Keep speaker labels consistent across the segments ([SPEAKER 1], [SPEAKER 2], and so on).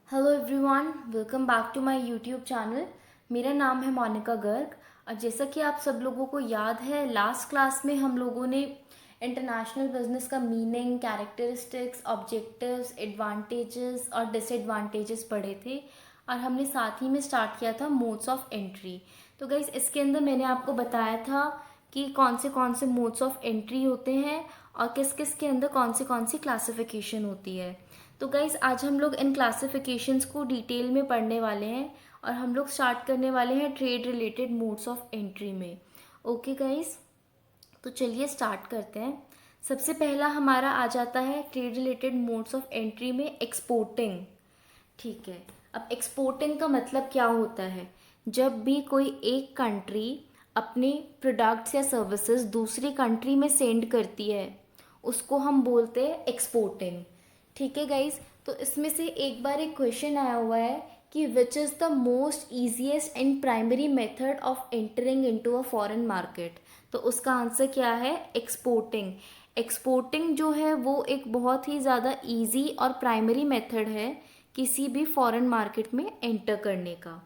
[SPEAKER 1] Hello everyone, welcome back to my YouTube channel. मेरा नाम है मोनिका गर्ग। और जैसा कि आप सब लोगों को याद है, लास्ट क्लास में हम लोगों ने इंटरनेशनल बिजनेस का मीनिंग, कैरेक्टरिस्टिक्स, ऑब्जेक्टिव्स, एडवांटेजेस और डिसएडवांटेजेस पढ़े थे। और हमने साथ ही में स्टार्ट किया था मोड्स ऑफ एंट्री। तो गाइस, इसके अंदर मैंने आपको बताया था कि कौन से मोड्स ऑफ एंट्री होते हैं और किस किस के अंदर कौन सी क्लासिफिकेशन होती है। तो गाइज, आज हम लोग इन क्लासिफिकेशंस को डिटेल में पढ़ने वाले हैं और हम लोग स्टार्ट करने वाले हैं trade related modes of entry में। ओके गाइज, तो चलिए स्टार्ट करते हैं। सबसे पहला हमारा आ जाता है trade related modes of entry में एक्सपोर्टिंग। ठीक है, अब एक्सपोर्टिंग का मतलब क्या होता है? जब भी कोई एक कंट्री अपने प्रोडक्ट्स या सर्विसेज दूसरी कंट्री में सेंड करती है, उसको हम बोलते हैं एक्सपोर्टिंग। ठीक है गाइज, तो इसमें से एक बार एक क्वेश्चन आया हुआ है कि which is the most easiest and primary method of entering into a foreign market. तो उसका आंसर क्या है? एक्सपोर्टिंग। एक्सपोर्टिंग जो है वो एक बहुत ही ज़्यादा इजी और प्राइमरी मेथड है किसी भी फॉरेन मार्केट में एंटर करने का।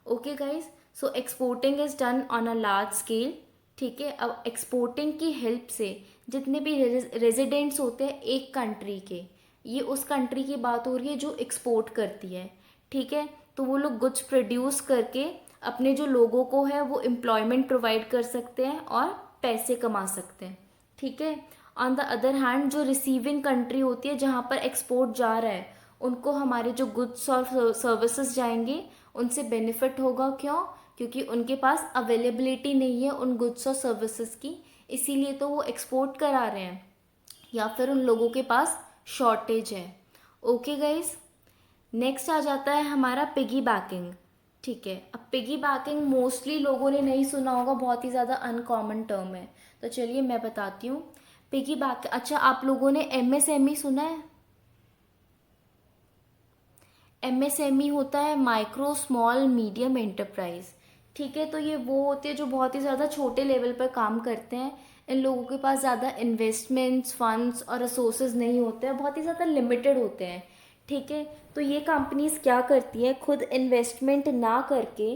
[SPEAKER 1] Okay guys, so exporting is done on a large scale. ठीक है, अब एक्सपोर्टिंग की हेल्प से जितने भी रेजिडेंट्स होते हैं एक कंट्री के, ये उस कंट्री की बात हो रही है जो एक्सपोर्ट करती है। ठीक है, तो वो लोग गुड्स प्रोड्यूस करके अपने जो लोगों को है वो एम्प्लॉयमेंट प्रोवाइड कर सकते हैं और पैसे कमा सकते हैं। ठीक है, ऑन द अदर हैंड जो रिसीविंग कंट्री होती है जहाँ पर एक्सपोर्ट जा रहा है, उनको हमारे जो गुड्स और सर्विसेज जाएंगे उनसे बेनिफिट होगा। क्यों? क्योंकि उनके पास अवेलेबिलिटी नहीं है उन गुड्स और सर्विसेज की, इसीलिए तो वो एक्सपोर्ट करा रहे हैं, या फिर उन लोगों के पास शॉर्टेज है। ओके गाइस, नेक्स्ट आ जाता है हमारा पिगी बैकिंग। ठीक है, अब पिगी बैकिंग मोस्टली लोगों ने नहीं सुना होगा, बहुत ही ज़्यादा अनकॉमन टर्म है। तो चलिए मैं बताती हूँ पिगी बैक। अच्छा, आप लोगों ने एमएसएमई सुना है? एमएसएमई होता है माइक्रो स्मॉल मीडियम एंटरप्राइज। ठीक है, तो ये वो होते हैं जो बहुत ही ज़्यादा छोटे लेवल पर काम करते हैं। इन लोगों के पास ज़्यादा इन्वेस्टमेंट्स, फंड्स और रिसोर्सेज नहीं होते हैं, बहुत ही ज़्यादा लिमिटेड होते हैं। ठीक है, तो ये कंपनीज क्या करती हैं, खुद इन्वेस्टमेंट ना करके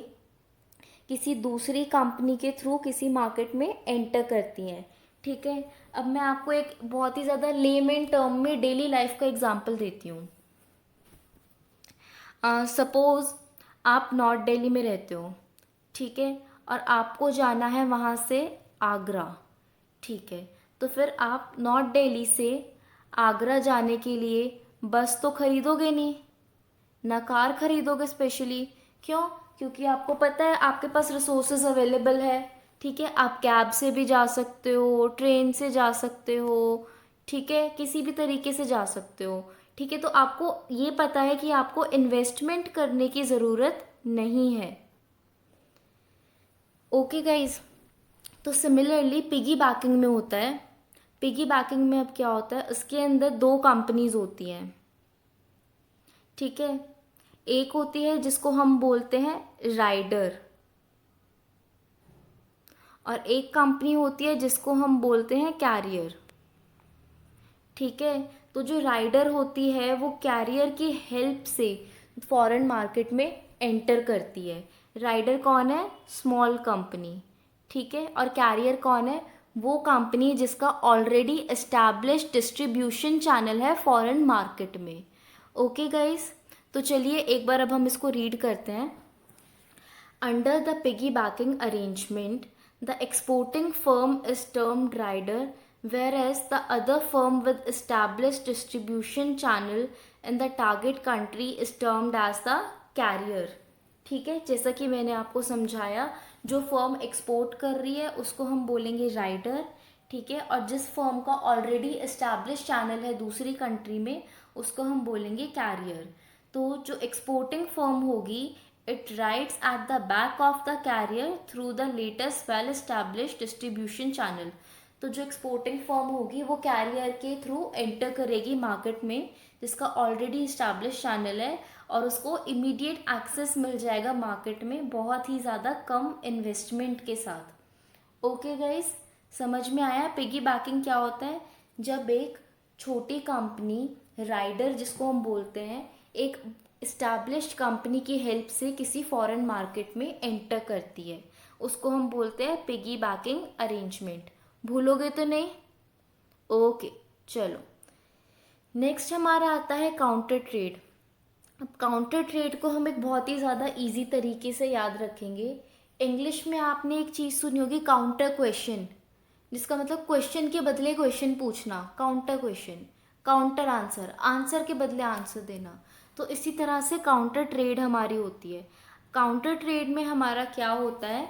[SPEAKER 1] किसी दूसरी कंपनी के थ्रू किसी मार्केट में एंटर करती हैं। ठीक है, अब मैं आपको एक बहुत ही ज़्यादा लेमेन टर्म में डेली लाइफ का एग्जांपल देती हूँ। सपोज़ आप नॉर्थ दिल्ली में रहते हो। ठीक है, और आपको जाना है वहाँ से आगरा। ठीक है, तो फिर आप नॉर्थ दिल्ली से आगरा जाने के लिए बस तो खरीदोगे नहीं, ना कार खरीदोगे स्पेशली। क्यों? क्योंकि आपको पता है आपके पास रिसोर्सेज अवेलेबल है। ठीक है, आप कैब से भी जा सकते हो, ट्रेन से जा सकते हो। ठीक है, किसी भी तरीके से जा सकते हो। ठीक है, तो आपको ये पता है कि आपको इन्वेस्टमेंट करने की ज़रूरत नहीं है। ओके गाइज, तो सिमिलरली पिगी बैकिंग में होता है। पिगी बैकिंग में अब क्या होता है, उसके अंदर दो कंपनीज होती हैं। ठीक है, एक होती है जिसको हम बोलते हैं राइडर, और एक कंपनी होती है जिसको हम बोलते हैं कैरियर। ठीक है, तो जो राइडर होती है वो कैरियर की हेल्प से फॉरेन मार्केट में एंटर करती है। राइडर कौन है? Small company. ठीक है, और कैरियर कौन है? वो कंपनी जिसका ऑलरेडी एस्टैब्लिश्ड डिस्ट्रीब्यूशन चैनल है फॉरेन मार्केट में। ओके गाइस, तो चलिए एक बार अब हम इसको रीड करते हैं। Under the piggybacking arrangement, the exporting firm is termed rider, whereas the other firm with established distribution channel in the target country is termed as the carrier. ठीक है, जैसा कि मैंने आपको समझाया, जो फर्म एक्सपोर्ट कर रही है उसको हम बोलेंगे राइडर। ठीक है, और जिस फर्म का ऑलरेडी एस्टैब्लिश चैनल है दूसरी कंट्री में उसको हम बोलेंगे कैरियर। तो जो एक्सपोर्टिंग फर्म होगी, it rides at the back of the carrier through the latest well established distribution channel। तो जो एक्सपोर्टिंग फर्म होगी वो कैरियर के थ्रू एंटर करेगी मार्केट में जिसका ऑलरेडी इस्टेब्लिश चैनल है, और उसको इमीडिएट एक्सेस मिल जाएगा मार्केट में बहुत ही ज़्यादा कम इन्वेस्टमेंट के साथ। ओके गाइस, समझ में आया पिगी बैकिंग क्या होता है? जब एक छोटी कंपनी, राइडर जिसको हम बोलते हैं, एक इस्टेब्लिश्ड कंपनी की हेल्प से किसी फॉरेन मार्केट में एंटर करती है, उसको हम बोलते हैं पिगी बैकिंग अरेंजमेंट। भूलोगे तो नहीं? ओके, चलो। नेक्स्ट हमारा आता है काउंटर ट्रेड। अब काउंटर ट्रेड को हम एक बहुत ही ज़्यादा इजी तरीके से याद रखेंगे। इंग्लिश में आपने एक चीज़ सुनी होगी, काउंटर क्वेश्चन, जिसका मतलब क्वेश्चन के बदले क्वेश्चन पूछना, counter question, counter answer, answer के बदले आंसर देना। तो इसी तरह से काउंटर ट्रेड हमारी होती है। काउंटर ट्रेड में हमारा क्या होता है,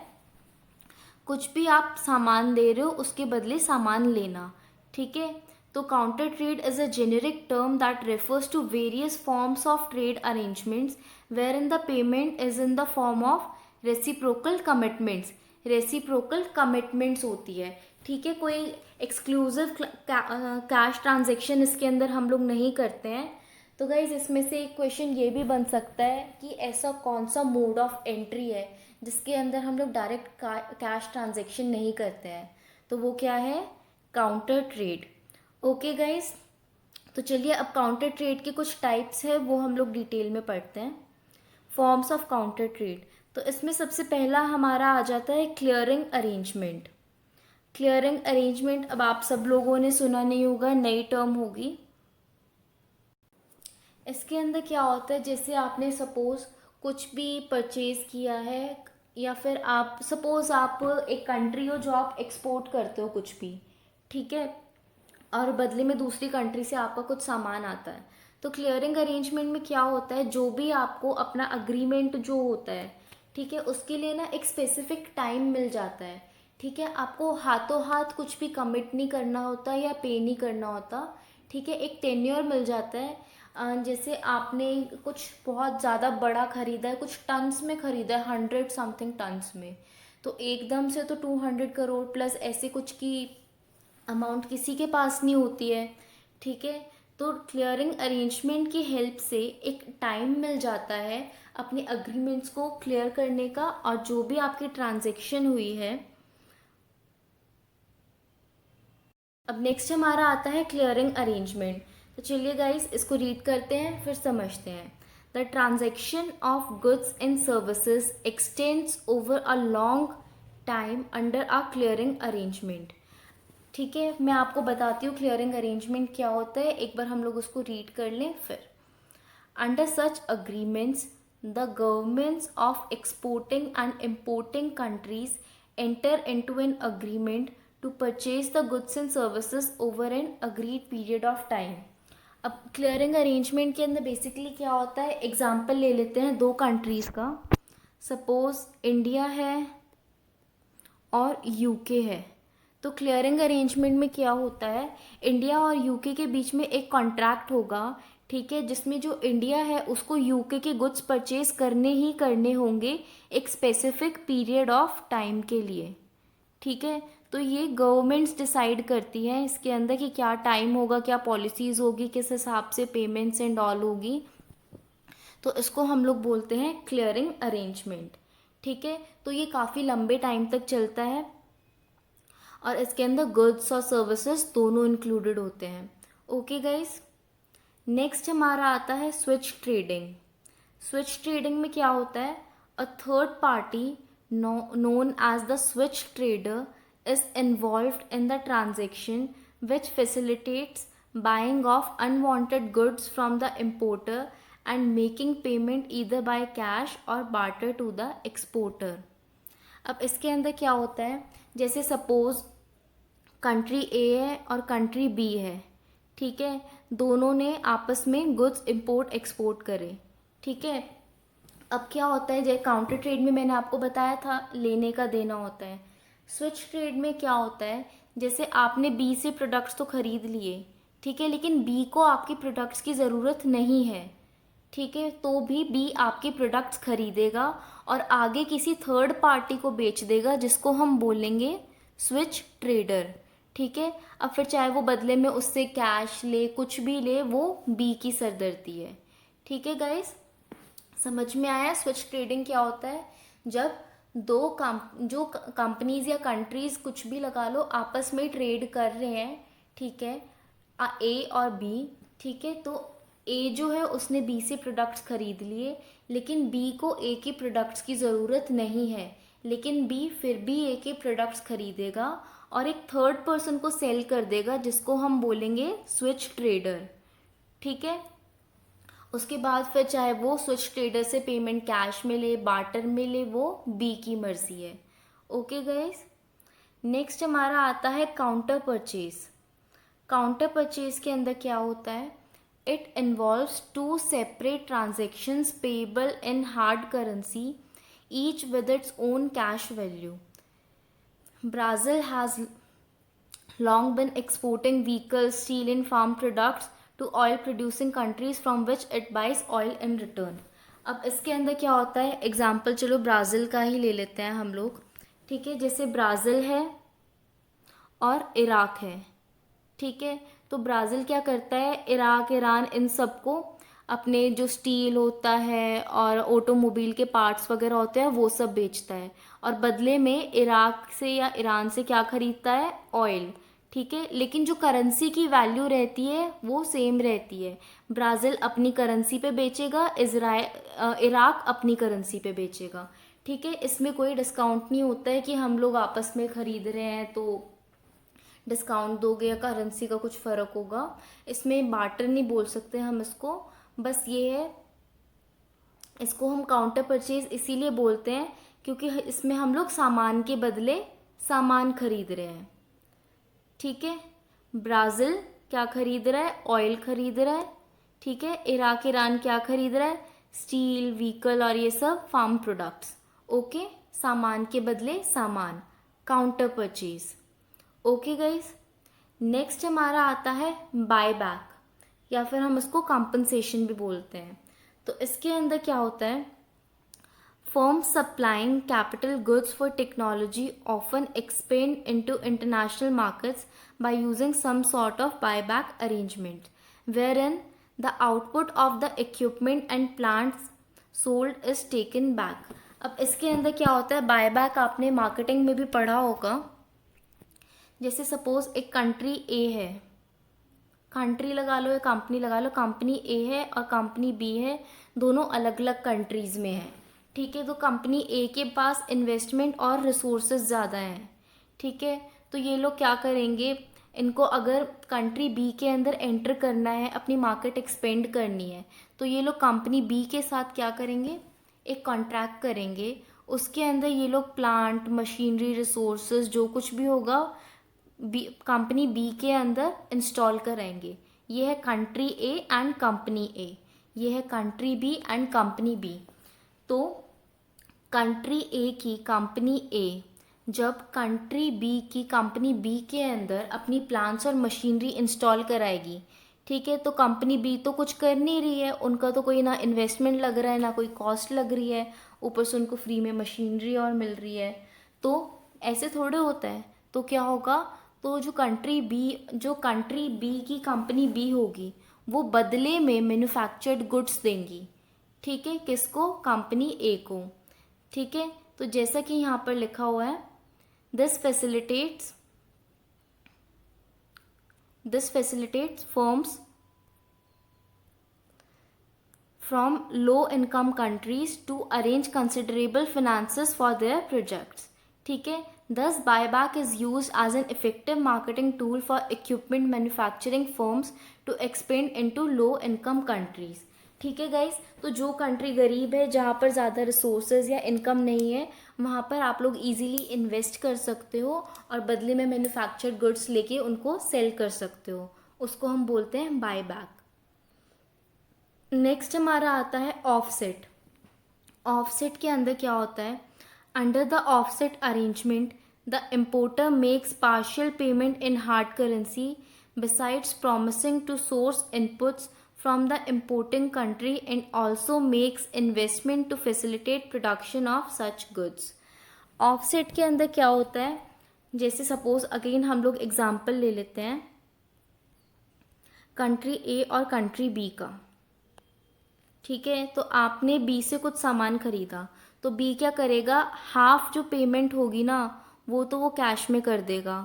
[SPEAKER 1] कुछ भी आप सामान दे रहे हो उसके बदले सामान लेना, ठीक है। तो counter trade is a generic term that refers to various forms of trade arrangements wherein the payment is in the form of reciprocal commitments. Reciprocal commitments होती है, ठीक है। कोई एक्सक्लूसिव कैश ट्रांजेक्शन इसके अंदर हम लोग नहीं करते हैं। तो गाइज इसमें से एक क्वेश्चन ये भी बन सकता है कि ऐसा कौन सा मोड ऑफ एंट्री है जिसके अंदर हम लोग डायरेक्ट कैश ट्रांजेक्शन नहीं करते हैं, तो वो क्या है, काउंटर ट्रेड। ओके गाइज, तो चलिए अब काउंटर ट्रेड के कुछ टाइप्स है वो हम लोग डिटेल में पढ़ते हैं। फॉर्म्स ऑफ काउंटर ट्रेड, तो इसमें सबसे पहला हमारा आ जाता है क्लियरिंग अरेंजमेंट। क्लियरिंग अरेंजमेंट अब आप सब लोगों ने सुना नहीं होगा, नई टर्म होगी। इसके अंदर क्या होता है, जैसे आपने सपोज कुछ भी परचेज किया है, या फिर आप सपोज आप एक कंट्री हो जो आप एक्सपोर्ट करते हो कुछ भी, ठीक है, और बदले में दूसरी कंट्री से आपका कुछ सामान आता है। तो क्लियरिंग अरेंजमेंट में क्या होता है, जो भी आपको अपना अग्रीमेंट जो होता है, ठीक है, उसके लिए ना एक स्पेसिफिक टाइम मिल जाता है, ठीक है। आपको हाथों हाथ कुछ भी कमिट नहीं करना होता या पे नहीं करना होता, ठीक है। एक टेन्योर मिल जाता है। जैसे आपने कुछ बहुत ज़्यादा बड़ा ख़रीदा है, कुछ टन्स में ख़रीदा है, 100 समथिंग टन्स में, तो एकदम से तो 200 करोड़ प्लस ऐसे कुछ की अमाउंट किसी के पास नहीं होती है, ठीक है। तो क्लियरिंग अरेंजमेंट की हेल्प से एक टाइम मिल जाता है अपने अग्रीमेंट्स को क्लियर करने का, और जो भी आपकी ट्रांजेक्शन हुई है। अब नेक्स्ट हमारा आता है क्लियरिंग अरेंजमेंट। तो चलिए गाइस इसको रीड करते हैं फिर समझते हैं। The transaction of goods and services x tends over a long time under a clearing arrangement. ठीक है, मैं आपको बताती हूँ क्लियरिंग अरेंजमेंट क्या होता है, एक बार हम लोग उसको रीड कर लें फिर। Under such agreements the governments of exporting and importing countries enter into an agreement to purchase the goods and services over an agreed period of time। अब क्लियरिंग अरेंजमेंट के अंदर बेसिकली क्या होता है, एग्जाम्पल ले लेते हैं दो कंट्रीज़ का। सपोज इंडिया है और यूके है। तो क्लियरिंग अरेंजमेंट में क्या होता है, इंडिया और यूके के बीच में एक कॉन्ट्रैक्ट होगा, ठीक है, जिसमें जो इंडिया है उसको यूके के गुड्स परचेज करने ही करने होंगे एक स्पेसिफिक पीरियड ऑफ टाइम के लिए, ठीक है। तो ये गवर्नमेंट्स डिसाइड करती हैं इसके अंदर कि क्या टाइम होगा, क्या पॉलिसीज़ होगी, किस हिसाब से पेमेंट्स एंड ऑल होगी। तो इसको हम लोग बोलते हैं क्लियरिंग अरेंजमेंट, ठीक है। तो ये काफ़ी लंबे टाइम तक चलता है और इसके अंदर गुड्स और सर्विसेज दोनों इंक्लूडेड होते हैं। ओके गाइस, नेक्स्ट हमारा आता है स्विच ट्रेडिंग। स्विच ट्रेडिंग में क्या होता है, a third party known as the switch trader is involved in the transaction which facilitates buying of unwanted goods from the importer and making payment either by cash or barter to the exporter। अब इसके अंदर क्या होता है, जैसे suppose country ए है और country B है, ठीक है, दोनों ने आपस में गुड्स इंपोर्ट एक्सपोर्ट करे, ठीक है। अब क्या होता है, जैसे काउंटर ट्रेड में मैंने आपको बताया था लेने का देना होता है। स्विच ट्रेड में क्या होता है, जैसे आपने बी से प्रोडक्ट्स तो खरीद लिए, ठीक है, लेकिन बी को आपकी प्रोडक्ट्स की ज़रूरत नहीं है, ठीक है, तो भी बी आपके प्रोडक्ट्स खरीदेगा और आगे किसी थर्ड पार्टी को बेच देगा जिसको हम बोलेंगे स्विच ट्रेडर, ठीक है। अब फिर चाहे वो बदले में उससे कैश ले, कुछ भी ले, वो बी की सरदर्दी है, ठीक है गाइस, समझ में आया स्विच ट्रेडिंग क्या होता है। जब दो जो कंपनीज या कंट्रीज कुछ भी लगा लो आपस में ट्रेड कर रहे हैं, ठीक है, ए और बी, ठीक है, तो ए जो है उसने बी से प्रोडक्ट्स खरीद लिए, लेकिन बी को ए के प्रोडक्ट्स की ज़रूरत नहीं है, लेकिन बी फिर भी ए के प्रोडक्ट्स खरीदेगा और एक थर्ड पर्सन को सेल कर देगा जिसको हम बोलेंगे स्विच ट्रेडर। ठीक है, उसके बाद फिर चाहे वो स्विच ट्रेडर से पेमेंट कैश में ले, बार्टर में ले, वो बी की मर्जी है। ओके गाइस, नेक्स्ट हमारा आता है काउंटर परचेज। काउंटर परचेज के अंदर क्या होता है? It involves two separate transactions payable in hard currency, each with its own cash value. Brazil has long been exporting vehicles, steel and farm products to oil producing countries from which it buys oil in return. अब इसके अंदर क्या होता है? Example चलो Brazil का ही ले लेते हैं हम लोग। ठीक है, जैसे ब्राज़ील है और इराक है। ठीक है, तो ब्राज़ील क्या करता है? इराक, ईरान, इन सबको अपने जो स्टील होता है और ऑटोमोबाइल के पार्ट्स वगैरह होते हैं वो सब बेचता है, और बदले में इराक से या ईरान से क्या खरीदता है? ऑयल। ठीक है, लेकिन जो करेंसी की वैल्यू रहती है वो सेम रहती है। ब्राज़ील अपनी करेंसी पे बेचेगा, इराक अपनी करेंसी पे बेचेगा। ठीक है, इसमें कोई डिस्काउंट नहीं होता है कि हम लोग आपस में ख़रीद रहे हैं तो डिस्काउंट दोगे या करेंसी का कुछ फ़र्क होगा। इसमें बार्टर नहीं बोल सकते हम इसको, बस ये है। इसको हम काउंटर परचेज इसीलिए बोलते हैं क्योंकि इसमें हम लोग सामान के बदले सामान खरीद रहे हैं। ठीक है, ब्राज़ील क्या खरीद रहा है? ऑयल खरीद रहा है। ठीक है, इराक, ईरान क्या खरीद रहा है? स्टील, व्हीकल और ये सब फार्म प्रोडक्ट्स। ओके, सामान के बदले सामान, counter purchase. Okay guys, next हमारा आता है बाय बैक, या फिर हम इसको कंपनसेशन भी बोलते हैं। तो इसके अंदर क्या होता है? Firms supplying capital goods for technology often expand into international markets by using some sort of buyback arrangement, wherein the output of the equipment and plants sold is taken back. अब इसके अंदर क्या होता है? बायबैक आपने marketing में भी पढ़ा होगा। जैसे सपोज एक कंट्री ए है, कंट्री लगा लो या कंपनी लगा लो, कंपनी ए है और कंपनी बी है, दोनों अलग अलग कंट्रीज़ में है। ठीक है, तो कंपनी ए के पास इन्वेस्टमेंट और रिसोर्सेज ज़्यादा हैं। ठीक है, तो ये लोग क्या करेंगे? इनको अगर कंट्री बी के अंदर एंटर करना है, अपनी मार्केट एक्सपेंड करनी है, तो ये लोग कंपनी बी के साथ क्या करेंगे? एक कॉन्ट्रैक्ट करेंगे। उसके अंदर ये लोग प्लांट, मशीनरी, रिसोर्सेज जो कुछ भी होगा कंपनी बी के अंदर इंस्टॉल कराएंगे। ये है country A and company A, ये है country B and company B. तो कंट्री ए की कंपनी ए जब कंट्री बी की कंपनी बी के अंदर अपनी प्लांट्स और मशीनरी इंस्टॉल कराएगी, ठीक है, तो कंपनी बी तो कुछ कर नहीं रही है, उनका तो कोई ना इन्वेस्टमेंट लग रहा है ना कोई कॉस्ट लग रही है, ऊपर से उनको फ्री में मशीनरी और मिल रही है। तो ऐसे थोड़े होता है। तो क्या होगा? तो जो कंट्री बी की कंपनी बी होगी वो बदले में मैन्युफैक्चर्ड गुड्स देंगी। ठीक है, किसको? कंपनी ए को। ठीक है, तो जैसा कि यहाँ पर लिखा हुआ है, this facilitates firms from low income countries to arrange considerable finances for their projects. ठीक है, thus buyback is used as an effective marketing tool for equipment manufacturing firms to expand into low income countries। ठीक है guys, तो जो country गरीब है, जहाँ पर ज़्यादा रिसोर्सेज या इनकम नहीं है, वहाँ पर आप लोग इजीली इन्वेस्ट कर सकते हो और बदले में मैन्युफैक्चर्ड गुड्स लेके उनको सेल कर सकते हो। उसको हम बोलते हैं बाय बैक। नेक्स्ट हमारा आता है ऑफसेट। ऑफसेट के अंदर क्या होता है? Under the offset arrangement, the importer makes partial payment in hard currency besides promising to source inputs from the importing country and also makes investment to facilitate production of such goods। Offset के अंदर क्या होता है? जैसे suppose again हम लोग example ले लेते हैं कंट्री ए और कंट्री बी का। ठीक है, तो आपने बी से कुछ सामान खरीदा, तो बी क्या करेगा? हाफ जो पेमेंट होगी ना वो तो वो कैश में कर देगा।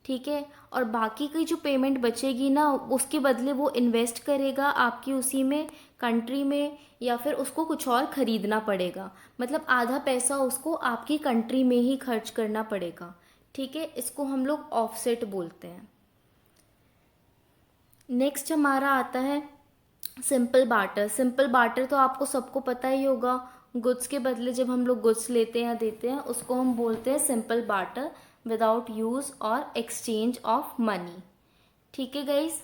[SPEAKER 1] ठीक है। और बाकी की जो पेमेंट बचेगी ना, उसके बदले वो इन्वेस्ट करेगा आपकी उसी में, कंट्री में, या फिर उसको कुछ और ख़रीदना पड़ेगा। मतलब आधा पैसा उसको आपकी कंट्री में ही खर्च करना पड़ेगा। ठीक है, इसको हम लोग ऑफसेट बोलते हैं। नेक्स्ट हमारा आता है सिंपल बार्टर। सिंपल बार्टर तो आपको सबको पता ही होगा। गुड्स के बदले जब हम लोग गुड्स लेते हैं या देते हैं, उसको हम बोलते हैं सिंपल बार्टर, विदाउट यूज़ और एक्सचेंज ऑफ मनी। ठीक है गाइस।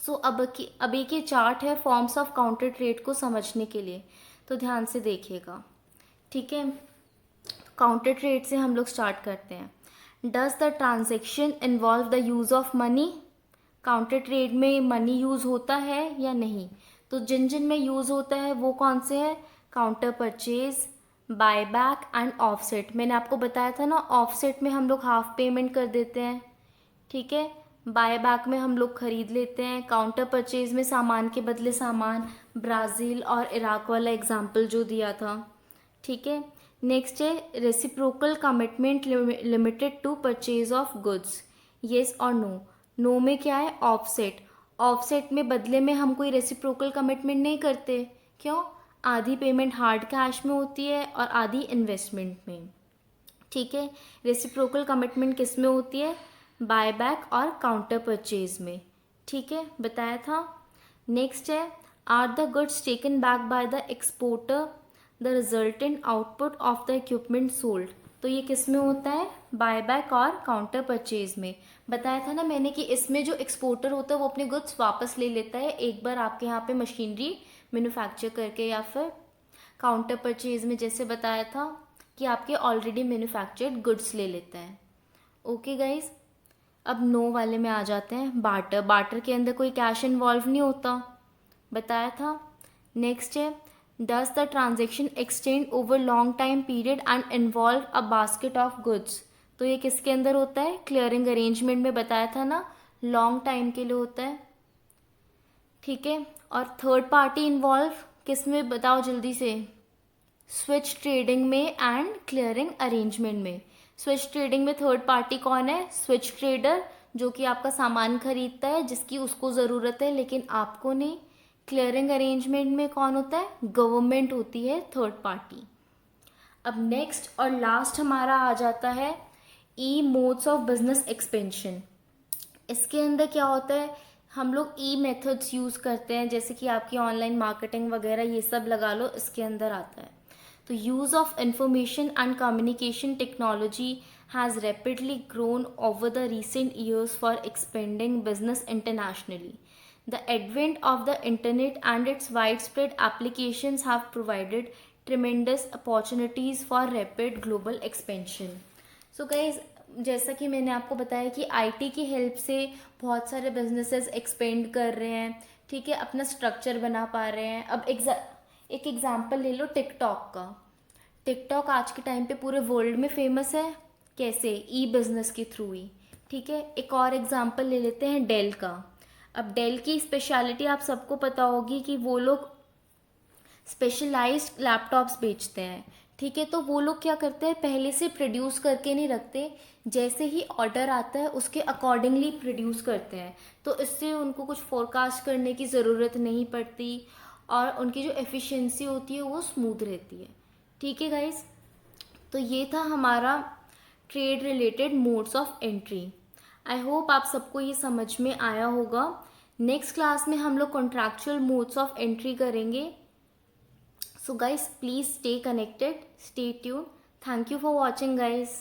[SPEAKER 1] सो अब एक ये चार्ट है फॉर्म्स ऑफ काउंटर ट्रेड को समझने के लिए, तो ध्यान से देखिएगा। ठीक है, काउंटर ट्रेड से हम लोग स्टार्ट करते हैं। Does the transaction involve the use of money? Counter trade में मनी यूज़ होता है या नहीं? तो जिन जिन में यूज़ होता है वो कौन से हैं? Counter purchase, buy back and offset. मैंने आपको बताया था ना, ऑफसेट में हम लोग हाफ पेमेंट कर देते हैं। ठीक है, बाय बैक में हम लोग खरीद लेते हैं, काउंटर परचेज में सामान के बदले सामान, ब्राज़ील और इराक वाला एग्जाम्पल जो दिया था। ठीक है, नेक्स्ट है reciprocal commitment limited to purchase of goods, yes और नो। नो में क्या है? ऑफसेट। ऑफसेट में बदले में हम कोई रेसिप्रोकल कमिटमेंट नहीं करते। क्यों? आधी पेमेंट हार्ड कैश में होती है और आधी इन्वेस्टमेंट में। ठीक है, रेसिप्रोकल कमिटमेंट किस में होती है? बाय बैक और काउंटर परचेज में। ठीक है, बताया था। नेक्स्ट है are the goods taken back by the exporter the resultant output of the equipment sold. तो ये किस में होता है? बाय बैक और काउंटर परचेज में। बताया था ना मैंने कि इसमें जो एक्सपोर्टर होता है वो अपने गुड्स वापस ले लेता है एक बार आपके यहाँ पे मशीनरी मैन्युफैक्चर करके, या फिर काउंटर परचेज में जैसे बताया था कि आपके ऑलरेडी मैन्युफैक्चर्ड गुड्स ले लेता है। ओके गाइज, अब नो वाले में आ जाते हैं। बार्टर। बार्टर के अंदर कोई कैश इन्वॉल्व नहीं होता, बताया था। नेक्स्ट है does the transaction extend over long time period and involve a basket of goods. तो ये किसके अंदर होता है? क्लियरिंग अरेंजमेंट में। बताया था ना, लॉन्ग टाइम के लिए होता है। ठीक है, और थर्ड पार्टी इन्वॉल्व किस में बताओ जल्दी से? स्विच ट्रेडिंग में एंड क्लियरिंग अरेंजमेंट में। स्विच ट्रेडिंग में थर्ड पार्टी कौन है? स्विच ट्रेडर, जो कि आपका सामान खरीदता है जिसकी उसको ज़रूरत है लेकिन आपको नहीं। क्लियरिंग अरेंजमेंट में कौन होता है? गवर्नमेंट होती है थर्ड पार्टी। अब नेक्स्ट और लास्ट हमारा आ जाता है ई मोड्स ऑफ बिजनेस एक्सपेंशन। इसके अंदर क्या होता है? हम लोग ई मेथड्स यूज़ करते हैं, जैसे कि आपकी ऑनलाइन मार्केटिंग वगैरह, ये सब लगा लो, इसके अंदर आता है। तो use of information and communication technology has rapidly grown over the recent years for expanding business internationally. The advent of the internet and its widespread applications have provided tremendous opportunities for rapid global expansion. So guys, जैसा कि मैंने आपको बताया कि IT की help से बहुत सारे बिजनेसेस एक्सपेंड कर रहे हैं। ठीक है, अपना स्ट्रक्चर बना पा रहे हैं। अब एक एग्जांपल ले लो टिकटॉक का। टिकटॉक आज के टाइम पे पूरे वर्ल्ड में फेमस है। कैसे? ई बिजनेस के थ्रू ही। ठीक है, एक और एग्जांपल ले लेते हैं डेल का। अब डेल की स्पेशलिटी आप सबको पता होगी कि वो लोग स्पेशलाइज्ड लैपटॉप्स बेचते हैं। ठीक है, तो वो लोग क्या करते हैं, पहले से प्रोड्यूस करके नहीं रखते, जैसे ही ऑर्डर आता है उसके अकॉर्डिंगली प्रोड्यूस करते हैं। तो इससे उनको कुछ फोरकास्ट करने की ज़रूरत नहीं पड़ती और उनकी जो एफिशिएंसी होती है वो स्मूथ रहती है। ठीक है गाइस, तो ये था हमारा trade related modes of entry. I hope आप सबको ये समझ में आया होगा। नेक्स्ट क्लास में हम लोग कॉन्ट्रैक्चुअल मोड्स ऑफ एंट्री करेंगे। So guys, please stay connected, stay tuned. Thank you for watching guys.